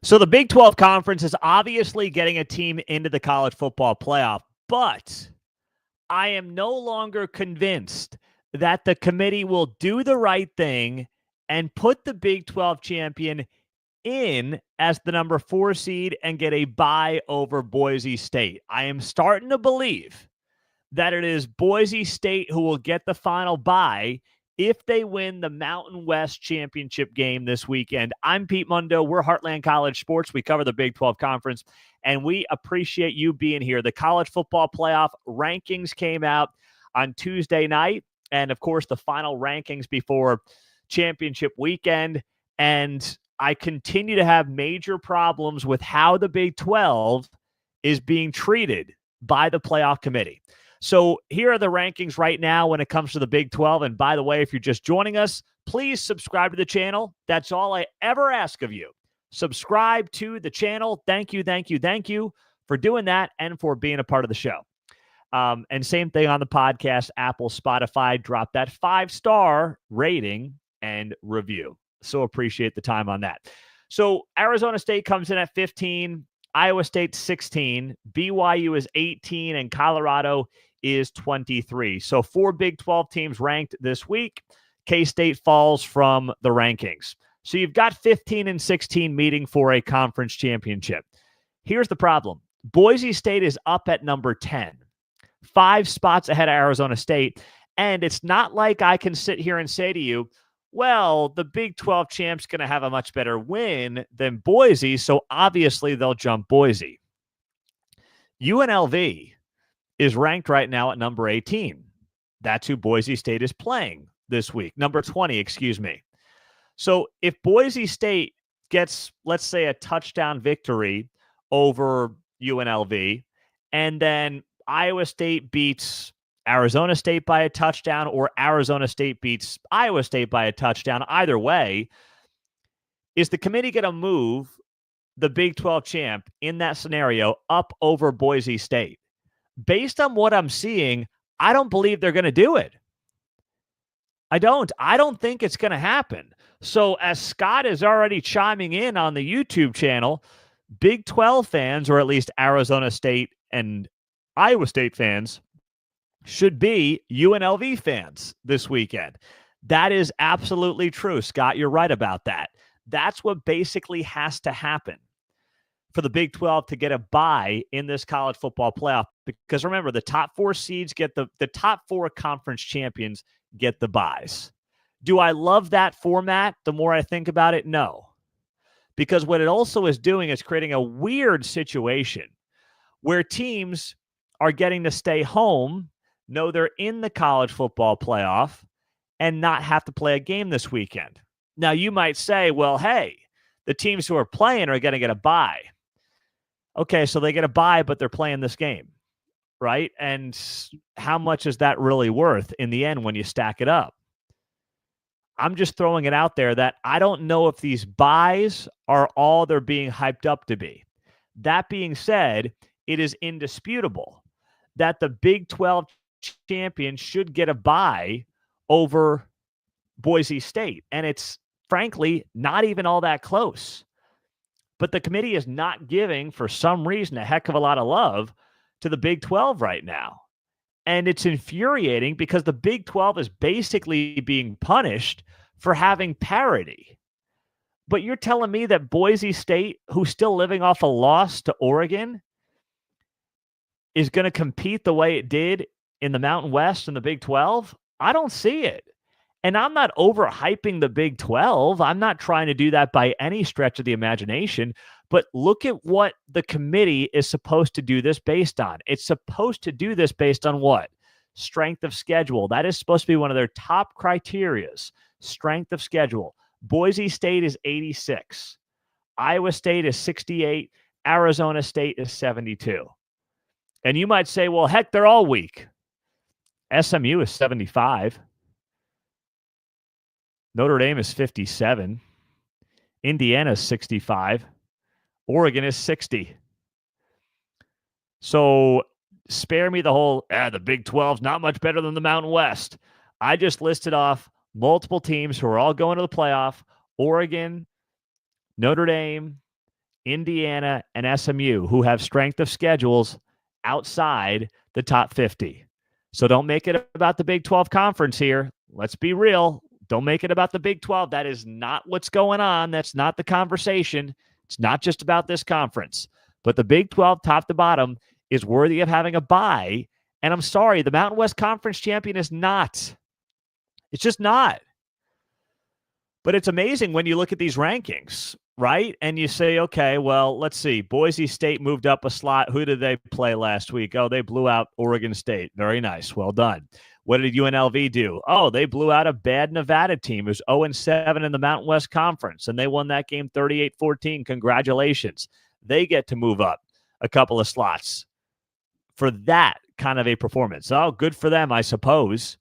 So the Big 12 Conference is obviously getting a team into the college football playoff, but I am no longer convinced that the committee will do the right thing and put the Big 12 champion in as the number 4 seed and get a bye over Boise State. I am starting to believe that it is Boise State who will get the final bye if they win the Mountain West Championship game this weekend. I'm Pete Mundo. We're Heartland College Sports. We cover the Big 12 Conference, and we appreciate you being here. The college football playoff rankings came out on Tuesday night, and, of course, the final rankings before championship weekend, and I continue to have major problems with how the Big 12 is being treated by the playoff committee. So here are the rankings right now when it comes to the Big 12. And by the way, if you're just joining us, please subscribe to the channel. That's all I ever ask of you. Subscribe to the channel. Thank you, thank you, thank you for doing that and for being a part of the show. And same thing on the podcast, Apple, Spotify. Drop that 5-star rating and review. So appreciate the time on that. So Arizona State comes in at 15, Iowa State 16, BYU is 18, and Colorado is 23. So 4 Big 12 teams ranked this week. K-State falls from the rankings. So you've got 15 and 16 meeting for a conference championship. Here's the problem. Boise State is up at number 10, 5 spots ahead of Arizona State. And it's not like I can sit here and say to you, well, the Big 12 champ's going to have a much better win than Boise, so obviously they'll jump Boise. UNLV is ranked right now at number 18. That's who Boise State is playing this week. Number 20, excuse me. So if Boise State gets, let's say, a touchdown victory over UNLV, and then Iowa State beats Arizona State by a touchdown, or Arizona State beats Iowa State by a touchdown, either way, is the committee going to move the Big 12 champ in that scenario up over Boise State? Based on what I'm seeing, I don't believe they're going to do it. I don't think it's going to happen. So as Scott is already chiming in on the YouTube channel, Big 12 fans, or at least Arizona State and Iowa State fans, should be UNLV fans this weekend. That is absolutely true, Scott. You're right about that. That's what basically has to happen for the Big 12 to get a bye in this college football playoff. Because remember, the top 4 seeds get the top 4 conference champions get the byes. Do I love that format? The more I think about it, no. Because what it also is doing is creating a weird situation where teams are getting to stay home, know they're in the college football playoff, and not have to play a game this weekend. Now, you might say, well, hey, the teams who are playing are going to get a bye. Okay, so they get a bye, but they're playing this game, right? And how much is that really worth in the end when you stack it up? I'm just throwing it out there that I don't know if these byes are all they're being hyped up to be. That being said, it is indisputable that the Big 12 champion should get a bye over Boise State. And it's frankly not even all that close. But the committee is not giving, for some reason, a heck of a lot of love to the Big 12 right now. And it's infuriating because the Big 12 is basically being punished for having parity. But you're telling me that Boise State, who's still living off a loss to Oregon, is going to compete the way it did in the Mountain West and the Big 12? I don't see it. And I'm not overhyping the Big 12. I'm not trying to do that by any stretch of the imagination. But look at what the committee is supposed to do this based on. It's supposed to do this based on what? Strength of schedule. That is supposed to be one of their top criterias. Strength of schedule. Boise State is 86. Iowa State is 68. Arizona State is 72. And you might say, well, heck, they're all weak. SMU is 75. Notre Dame is 57. Indiana is 65. Oregon is 60. So spare me the whole, the Big 12's not much better than the Mountain West. I just listed off multiple teams who are all going to the playoff. Oregon, Notre Dame, Indiana, and SMU, who have strength of schedules outside the top 50. So don't make it about the Big 12 conference here. Let's be real. Don't make it about the Big 12. That is not what's going on. That's not the conversation. It's not just about this conference. But the Big 12, top to bottom, is worthy of having a bye. And I'm sorry, the Mountain West Conference champion is not. It's just not. But it's amazing when you look at these rankings, right? And you say, okay, well, let's see. Boise State moved up a slot. Who did they play last week? Oh, they blew out Oregon State. Very nice. Well done. What did UNLV do? Oh, they blew out a bad Nevada team who's 0-7 in the Mountain West Conference, and they won that game 38-14. Congratulations. They get to move up a couple of slots for that kind of a performance. Oh, good for them, I suppose.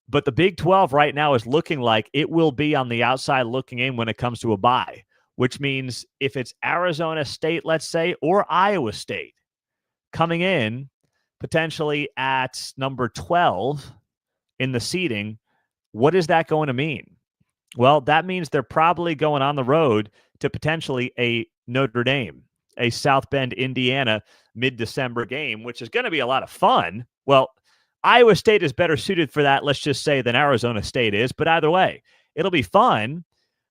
But the Big 12 right now is looking like it will be on the outside looking in when it comes to a bye, which means if it's Arizona State, let's say, or Iowa State coming in potentially at number 12 in the seeding, what is that going to mean? Well, that means they're probably going on the road to potentially a Notre Dame, a South Bend, Indiana mid-December game, which is going to be a lot of fun. Well, Iowa State is better suited for that, let's just say, than Arizona State is. But either way, it'll be fun.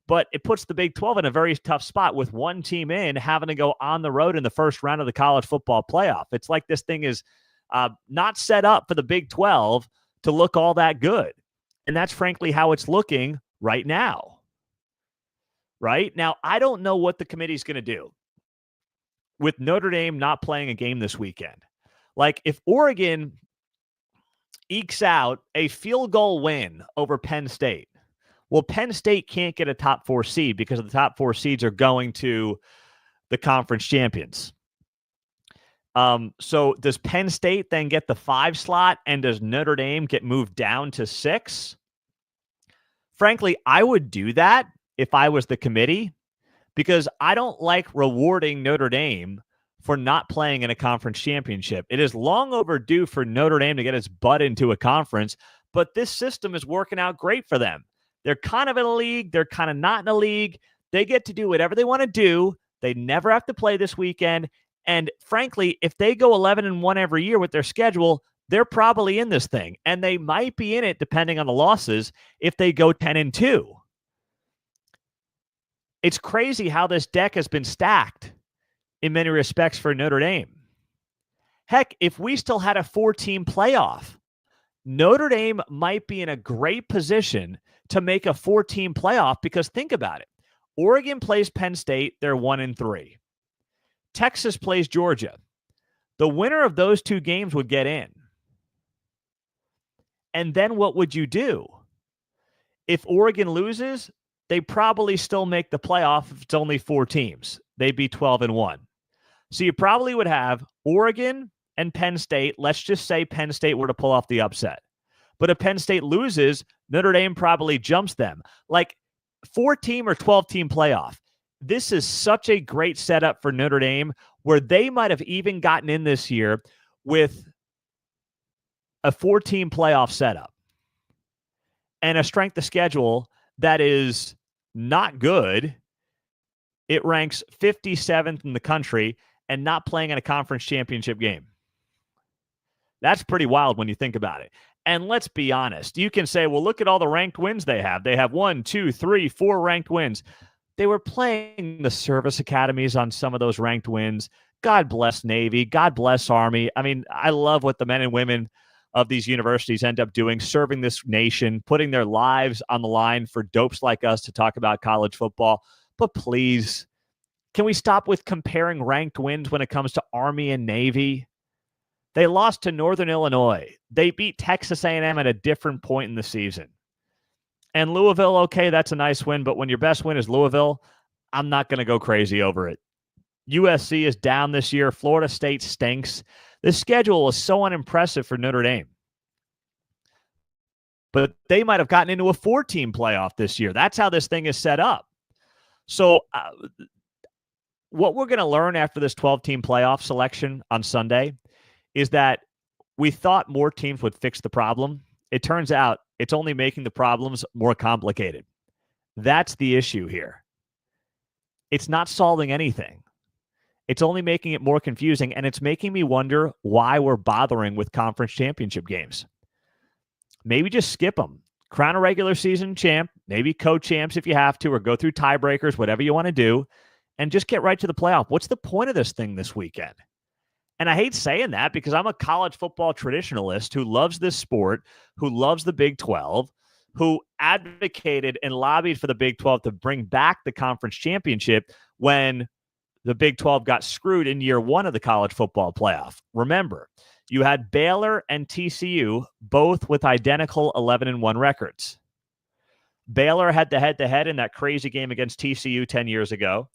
But it puts the Big 12 in a very tough spot with one team in having to go on the road in the first round of the college football playoff. It's like this thing is not set up for the Big 12 to look all that good. And that's frankly how it's looking right now. Right? Now, I don't know what the committee's going to do with Notre Dame not playing a game this weekend. Like, if Oregon ekes out a field goal win over Penn State, well, Penn State can't get a top 4 seed because the top 4 seeds are going to the conference champions. So does Penn State then get the 5 slot, and does Notre Dame get moved down to 6? Frankly, I would do that if I was the committee, because I don't like rewarding Notre Dame for not playing in a conference championship. It is long overdue for Notre Dame to get its butt into a conference, but this system is working out great for them. They're kind of in a league. They're kind of not in a league. They get to do whatever they want to do. They never have to play this weekend. And frankly, if they go 11-1 every year with their schedule, they're probably in this thing. And they might be in it, depending on the losses, if they go 10-2. It's crazy how this deck has been stacked in many respects for Notre Dame. Heck, if we still had a 4-team playoff, Notre Dame might be in a great position to make a 4-team playoff, because think about it. Oregon plays Penn State, they're 1-3. Texas plays Georgia. The winner of those 2 games would get in. And then what would you do? If Oregon loses, they probably still make the playoff if it's only 4 teams. They'd be 12-1. So you probably would have Oregon and Penn State. Let's just say Penn State were to pull off the upset. But if Penn State loses, Notre Dame probably jumps them. Like 4-team or 12-team playoff. This is such a great setup for Notre Dame, where they might have even gotten in this year with a 4-team playoff setup and a strength of schedule that is not good. It ranks 57th in the country and not playing in a conference championship game. That's pretty wild when you think about it. And let's be honest. You can say, well, look at all the ranked wins they have. They have 1, 2, 3, 4 ranked wins. They were playing the service academies on some of those ranked wins. God bless Navy. God bless Army. I mean, I love what the men and women of these universities end up doing, serving this nation, putting their lives on the line for dopes like us to talk about college football. But please, can we stop with comparing ranked wins when it comes to Army and Navy? They lost to Northern Illinois. They beat Texas A&M at a different point in the season. And Louisville, okay, that's a nice win, but when your best win is Louisville, I'm not going to go crazy over it. USC is down this year. Florida State stinks. The schedule is so unimpressive for Notre Dame. But they might have gotten into a 4-team playoff this year. That's how this thing is set up. So what we're going to learn after this 12-team playoff selection on Sunday is that we thought more teams would fix the problem. It turns out it's only making the problems more complicated. That's the issue here. It's not solving anything. It's only making it more confusing, and it's making me wonder why we're bothering with conference championship games. Maybe just skip them. Crown a regular season champ, maybe co-champs if you have to, or go through tiebreakers, whatever you want to do, and just get right to the playoff. What's the point of this thing this weekend? And I hate saying that because I'm a college football traditionalist who loves this sport, who loves the Big 12, who advocated and lobbied for the Big 12 to bring back the conference championship when the Big 12 got screwed in year one of the college football playoff. Remember, you had Baylor and TCU both with identical 11-1 records. Baylor had the head-to-head in that crazy game against TCU 10 years ago,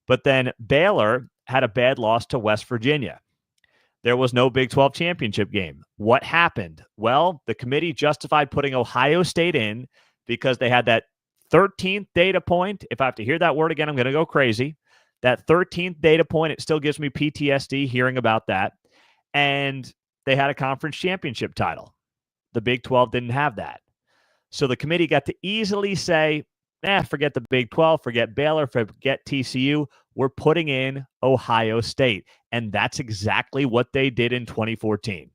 but then Baylor had a bad loss to West Virginia. There was no Big 12 championship game. What happened? Well, the committee justified putting Ohio State in because they had that 13th data point. If I have to hear that word again, I'm going to go crazy. That 13th data point, it still gives me PTSD hearing about that. And they had a conference championship title. The Big 12 didn't have that. So the committee got to easily say, forget the Big 12, forget Baylor, forget TCU. We're putting in Ohio State. And that's exactly what they did in 2014.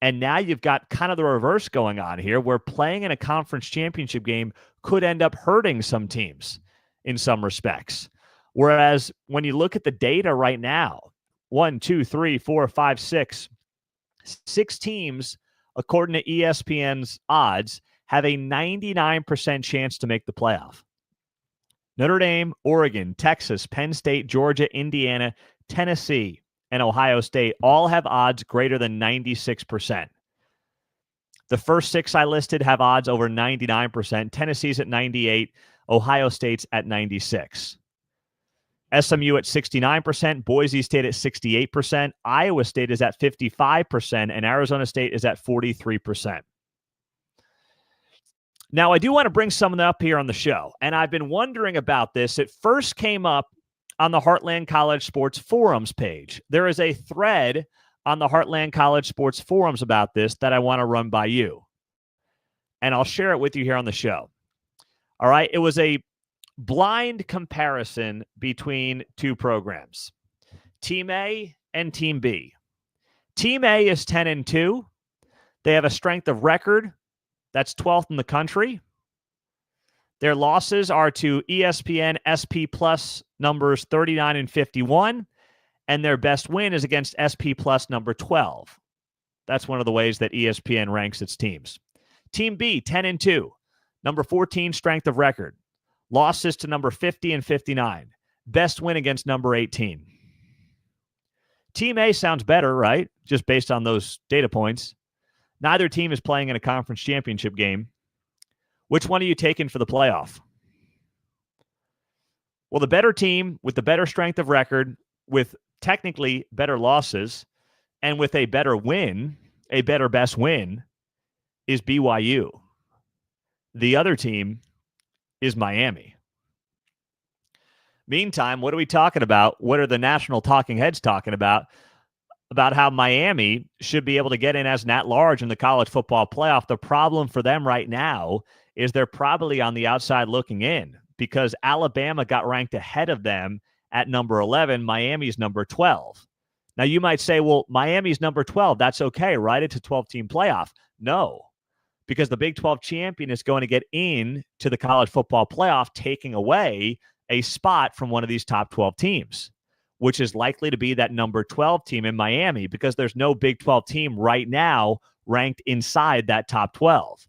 And now you've got kind of the reverse going on here, where playing in a conference championship game could end up hurting some teams in some respects. Whereas when you look at the data right now, 1, 2, 3, 4, 5, 6 teams, according to ESPN's odds, have a 99% chance to make the playoff. Notre Dame, Oregon, Texas, Penn State, Georgia, Indiana, Tennessee, and Ohio State all have odds greater than 96%. The first 6 I listed have odds over 99%. Tennessee's at 98%. Ohio State's at 96%. SMU at 69%. Boise State at 68%. Iowa State is at 55%. And Arizona State is at 43%. Now, I do want to bring someone up here on the show, and I've been wondering about this. It first came up on the Heartland College Sports Forums page. There is a thread on the Heartland College Sports Forums about this that I want to run by you, and I'll share it with you here on the show. All right, it was a blind comparison between two programs, Team A and Team B. Team A is 10-2. They have a strength of record that's 12th in the country. Their losses are to ESPN SP Plus numbers 39 and 51, and their best win is against SP Plus number 12. That's one of the ways that ESPN ranks its teams. Team B, 10-2, number 14 strength of record. Losses to number 50 and 59. Best win against number 18. Team A sounds better, right? Just based on those data points. Neither team is playing in a conference championship game. Which one are you taking for the playoff? Well, the better team with the better strength of record, with technically better losses, and with a better win, a better best win, is BYU. The other team is Miami. Meantime, what are we talking about? What are the national talking heads talking about? About how Miami should be able to get in as an at-large in the college football playoff. The problem for them right now is they're probably on the outside looking in because Alabama got ranked ahead of them at number 11. Miami's number 12. Now, you might say, well, Miami's number 12. That's okay, right? It's a 12-team playoff. No, because the Big 12 champion is going to get in to the college football playoff, taking away a spot from one of these top 12 teams, which is likely to be that number 12 team in Miami because there's no Big 12 team right now ranked inside that top 12.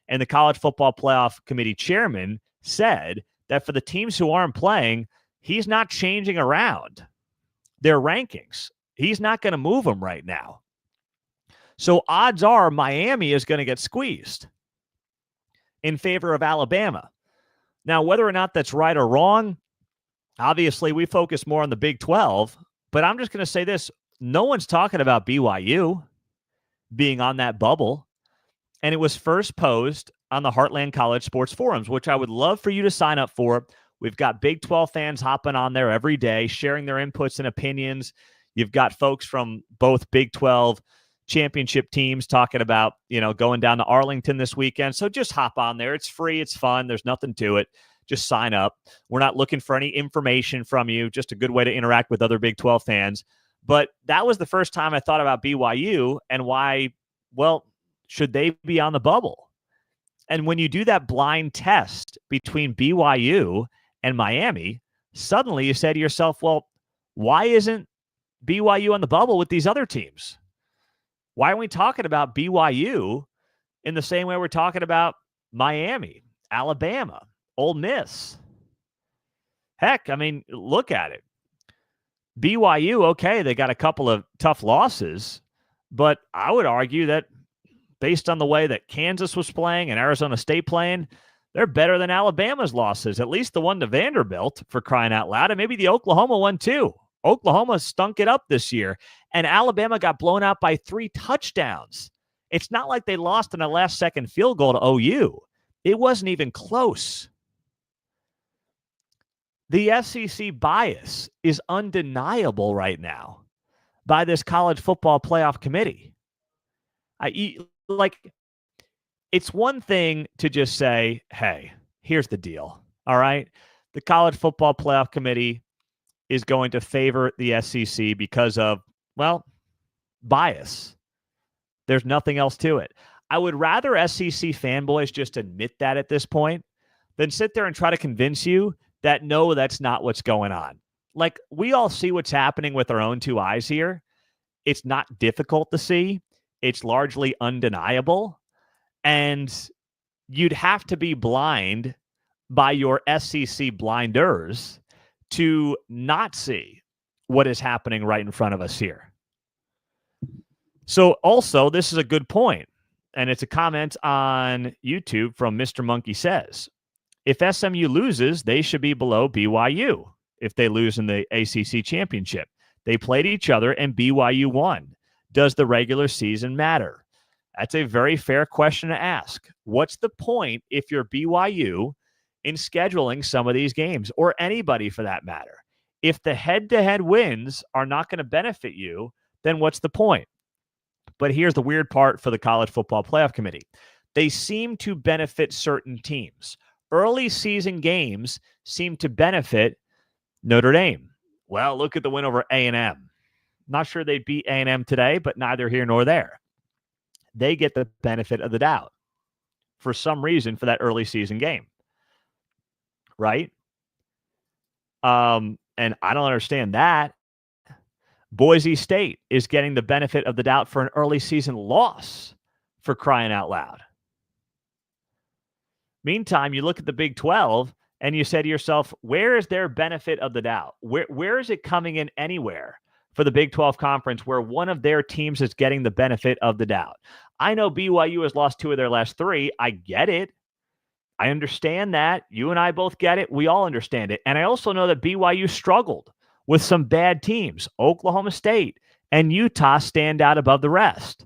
And the College Football Playoff Committee chairman said that for the teams who aren't playing, he's not changing around their rankings. He's not going to move them right now. So odds are Miami is going to get squeezed in favor of Alabama. Now, whether or not that's right or wrong, obviously, we focus more on the Big 12, but I'm just going to say this. No one's talking about BYU being on that bubble, and it was first posed on the Heartland College Sports Forums, which I would love for you to sign up for. We've got Big 12 fans hopping on there every day, sharing their inputs and opinions. You've got folks from both Big 12 championship teams talking about, going down to Arlington this weekend. So just hop on there. It's free. It's fun. There's nothing to it. Just sign up. We're not looking for any information from you, just a good way to interact with other Big 12 fans. But that was the first time I thought about BYU and why, well, should they be on the bubble? And when you do that blind test between BYU and Miami, suddenly you say to yourself, well, why isn't BYU on the bubble with these other teams? Why aren't we talking about BYU in the same way we're talking about Miami, Alabama, Ole Miss? Heck, I mean, look at it. BYU, okay, they got a couple of tough losses, but I would argue that based on the way that Kansas was playing and Arizona State playing, they're better than Alabama's losses, at least the one to Vanderbilt, for crying out loud, and maybe the Oklahoma one too. Oklahoma stunk it up this year, and Alabama got blown out by 3 touchdowns. It's not like they lost in a last-second field goal to OU. It wasn't even close. The SEC bias is undeniable right now by this college football playoff committee. It's one thing to just say, hey, here's the deal. All right. The college football playoff committee is going to favor the SEC because of, well, bias. There's nothing else to it. I would rather SEC fanboys just admit that at this point than sit there and try to convince you that no, that's not what's going on. Like, we all see what's happening with our own 2 eyes here. It's not difficult to see. It's largely undeniable. And you'd have to be blind by your SEC blinders to not see what is happening right in front of us here. So also, this is a good point, and it's a comment on YouTube from Mr. Monkey Says. If SMU loses, they should be below BYU if they lose in the ACC championship. They played each other and BYU won. Does the regular season matter? That's a very fair question to ask. What's the point if you're BYU in scheduling some of these games, or anybody for that matter? If the head-to-head wins are not going to benefit you, then what's the point? But here's the weird part for the College Football Playoff Committee. They seem to benefit certain teams. Early season games seem to benefit Notre Dame. Well, look at the win over A&M. Not sure they'd beat A&M today, but neither here nor there. They get the benefit of the doubt for some reason for that early season game. Right? And I don't understand that. Boise State is getting the benefit of the doubt for an early season loss, for crying out loud. Meantime, you look at the Big 12 and you say to yourself, where is their benefit of the doubt? Where is it coming in anywhere for the Big 12 conference where one of their teams is getting the benefit of the doubt? I know BYU has lost 2 of their last 3. I get it. I understand that. You and I both get it. We all understand it. And I also know that BYU struggled with some bad teams. Oklahoma State and Utah stand out above the rest.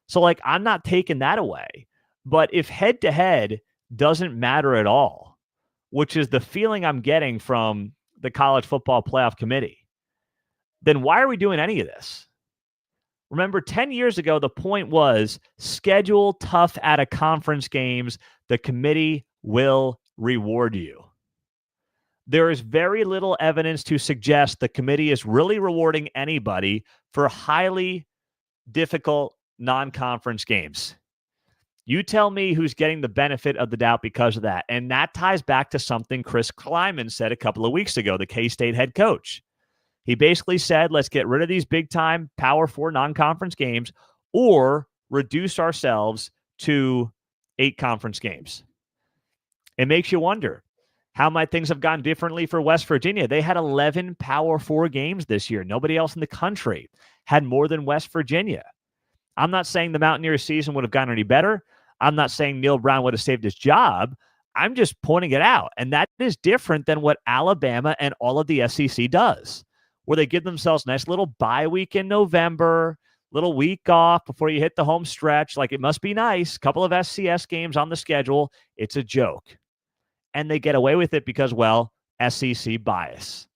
So, I'm not taking that away. But if head-to-head doesn't matter at all, which is the feeling I'm getting from the College Football Playoff Committee, then why are we doing any of this? Remember, 10 years ago, the point was schedule tough out-of-conference games. The committee will reward you. There is very little evidence to suggest the committee is really rewarding anybody for highly difficult non-conference games. You tell me who's getting the benefit of the doubt because of that. And that ties back to something Chris Kleiman said a couple of weeks ago, the K-State head coach. He basically said, let's get rid of these big-time Power 4 non-conference games or reduce ourselves to 8 conference games. It makes you wonder, how might things have gone differently for West Virginia? They had 11 Power 4 games this year. Nobody else in the country had more than West Virginia. I'm not saying the Mountaineers season would have gone any better. I'm not saying Neil Brown would have saved his job. I'm just pointing it out. And that is different than what Alabama and all of the SEC does, where they give themselves a nice little bye week in November, little week off before you hit the home stretch. It must be nice. Couple of SCS games on the schedule. It's a joke. And they get away with it because, SEC bias.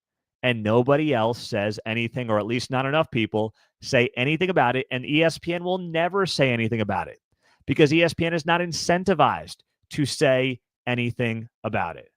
And nobody else says anything, or at least not enough people say anything about it. And ESPN will never say anything about it because ESPN is not incentivized to say anything about it.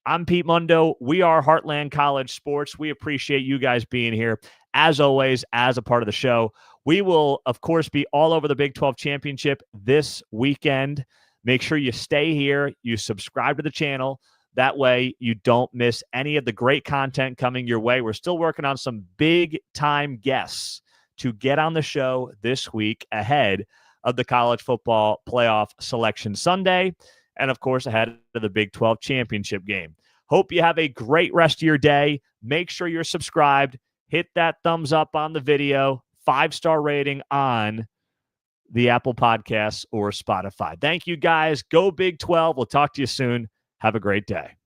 I'm Pete Mundo. We are Heartland College Sports. We appreciate you guys being here, as always, as a part of the show. We will, of course, be all over the Big 12 Championship this weekend. Make sure you stay here. You subscribe to the channel. That way you don't miss any of the great content coming your way. We're still working on some big-time guests to get on the show this week ahead of the College Football Playoff Selection Sunday and, of course, ahead of the Big 12 Championship game. Hope you have a great rest of your day. Make sure you're subscribed. Hit that thumbs up on the video. 5-star rating on the Apple Podcasts or Spotify. Thank you, guys. Go Big 12. We'll talk to you soon. Have a great day.